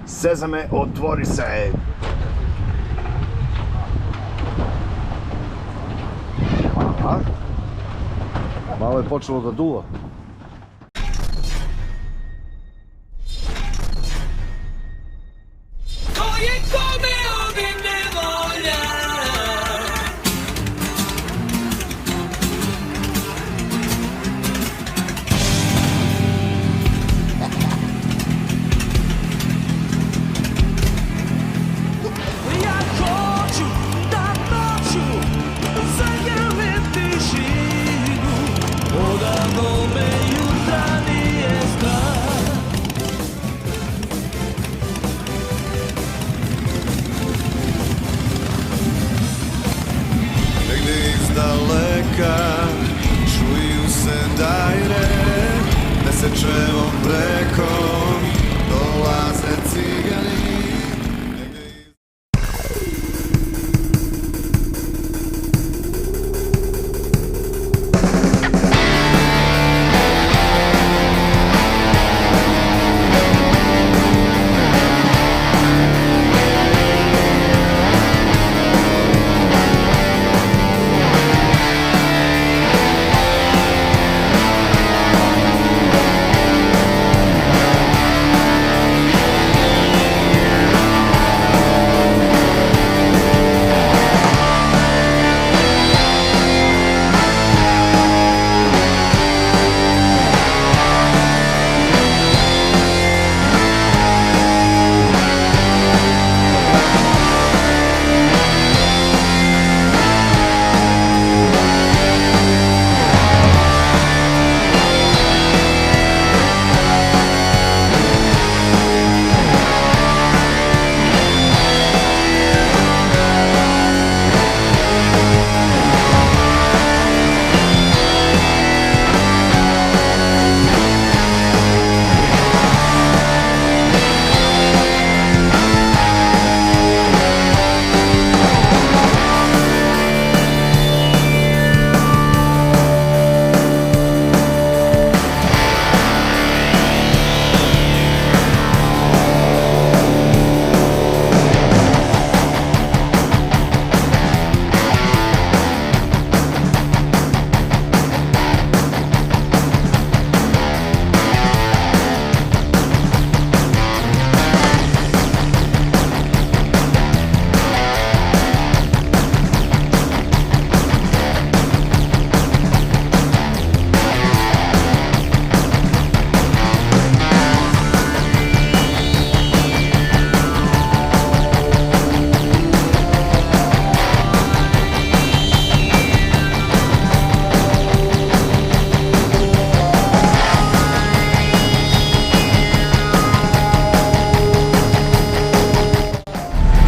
Sezame, otvori se. Hvala. Malo je počelo da duva. Čuju se dajre, mesečevom preko dolaze cigani.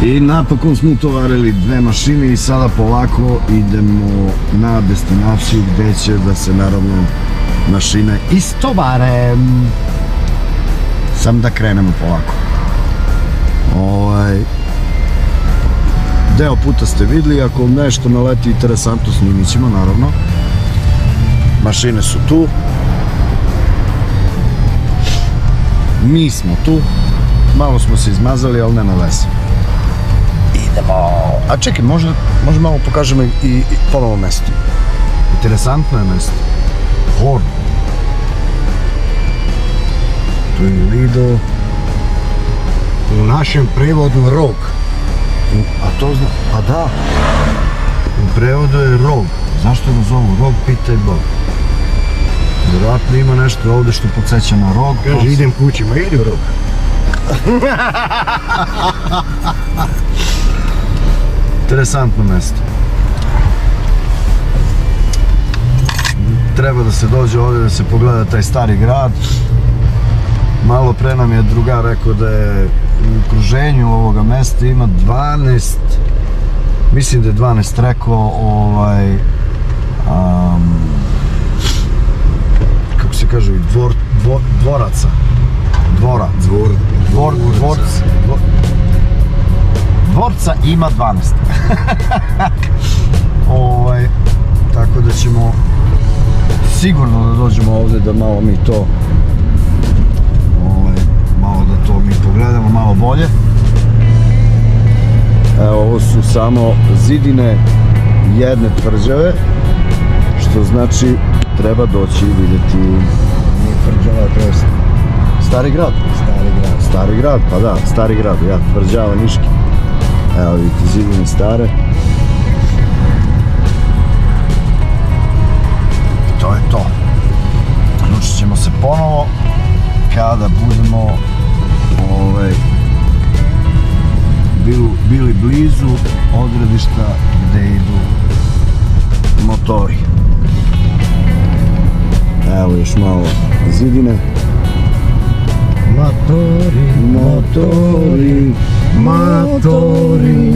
I napokon smo utovarili dve mašine i sada polako idemo na destinaciju gde će da se naravno mašine istovare. Sam da krenemo polako. Deo puta ste videli, ako nešto naleti interesantno snimit ćemo naravno. Mašine su tu. Mi smo tu. Malo smo se izmazali, ali nema veze. A čekaj, možda malo pokažemo i ponovo mesto. Interesantno je mesto. Horn. Tu je Lido. U našem prevodu rog. A to zna... A da. U prevodu je rog. Zašto ga zovu rog, pitaj Bog. Vjerojatno ima nešto ovde što podsjeća na rog. Kaže, idem kući, ma idi u rog. Interesantno mesto. Treba da se dođe ovdje da se pogleda taj stari grad. Malo pre nam je drugar rekao da je u okruženju ovoga mesta ima 12, mislim da je 12 rekao, kako se kaže, dvoraca. Dvorca ima 12. Tako da ćemo sigurno da dođemo ovdje da malo mi to malo da to mi pogledamo malo bolje. Evo, ovo su samo zidine jedne tvrđave, što znači treba doći i vidjeti Nije tvrđava, to je Stari grad. stari grad. Stari grad, pa da, Stari grad, ja, tvrđava Niški. Evo vidite, zidine stare. I to je to. Naručit ćemo se ponovo kada budemo bili blizu odredišta gde idu motori. Evo još malo zidine. Motori, Motori, motori,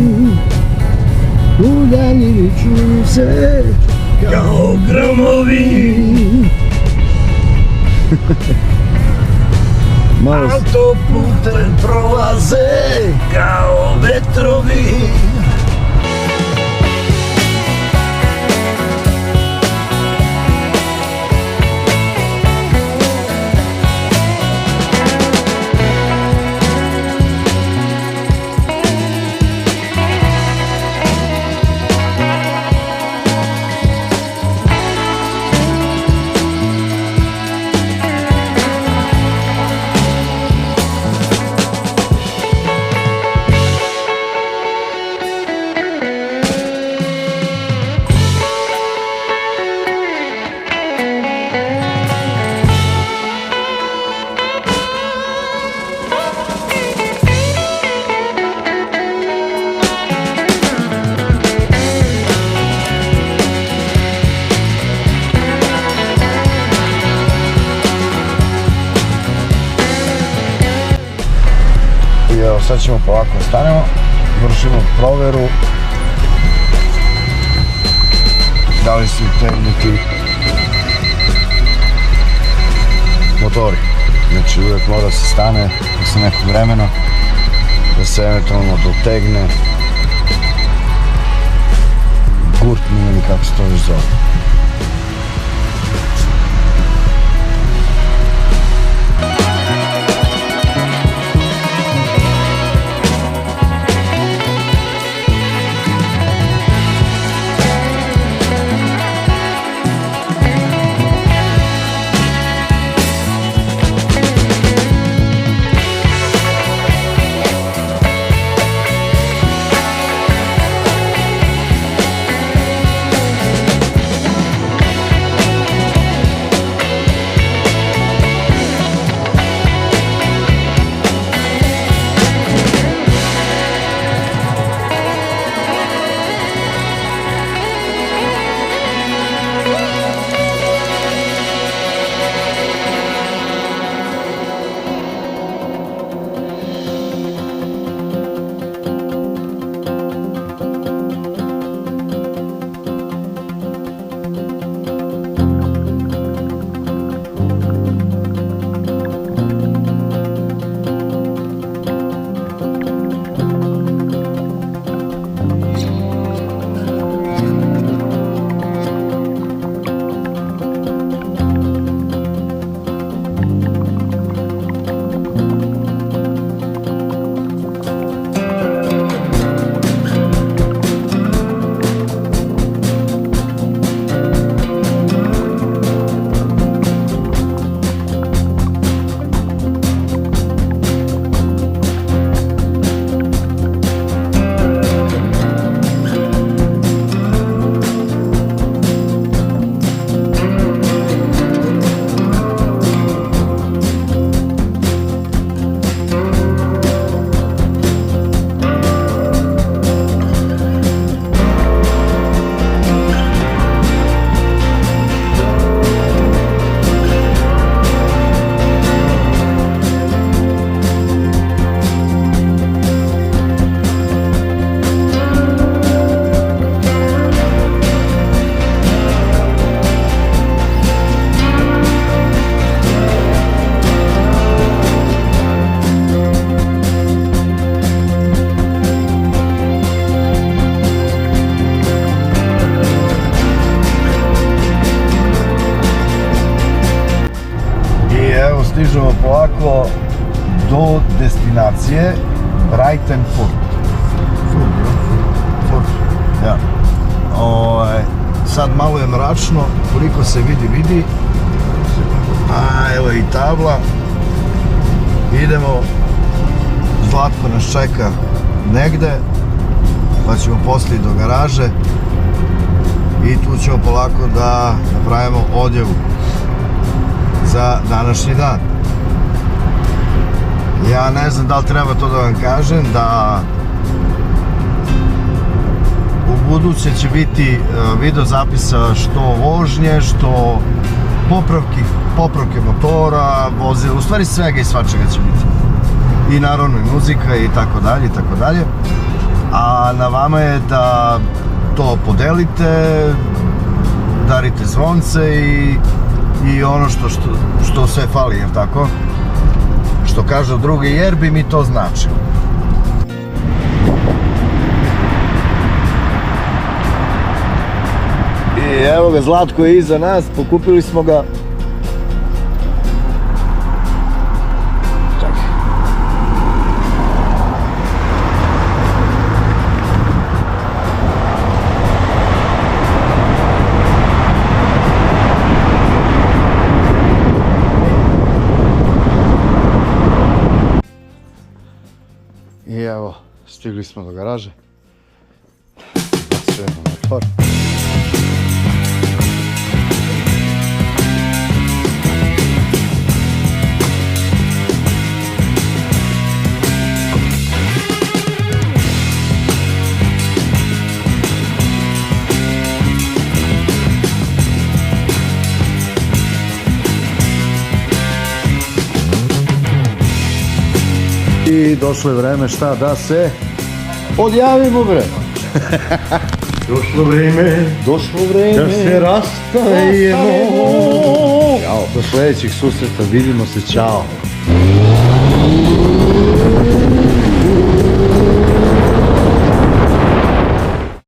udaljili čuju se kao gromovi, malo autoputem prolaze kao vetrovi. I evo sad ćemo polako stanemo, vršimo proveru da li su utegnuti motori. Znači uvijek mora da se stane posle nekog vremena, da se eventualno dotegne gurtni ili kako se to već zove. destinacije Breitenfurt. Furt, ja. Sad malo je mračno, koliko se vidi. A evo i tabla. Idemo. Zlatko nas čeka negde, pa ćemo poslije do garaže i tu ćemo polako da napravimo odjevu za današnji dan. Ja ne znam da li treba to da vam kažem, da u buduće će biti video zapisa što vožnje, što popravke motora, vozila, u stvari svega i svačega će biti. I naravno i muzika i tako dalje. A na vama je da to podelite, darite zvonce i ono što sve fali, jer tako? Što kažu drugi, jer bi mi to značilo. I evo ga, Zlatko je iza nas, pokupili smo ga. I evo, stigli smo do garaže. Sve na motor. I došlo je vreme šta da se odjavimo, bre. Došlo vreme da se rastajemo. Ćao, do sljedećih susreta, vidimo se, ćao.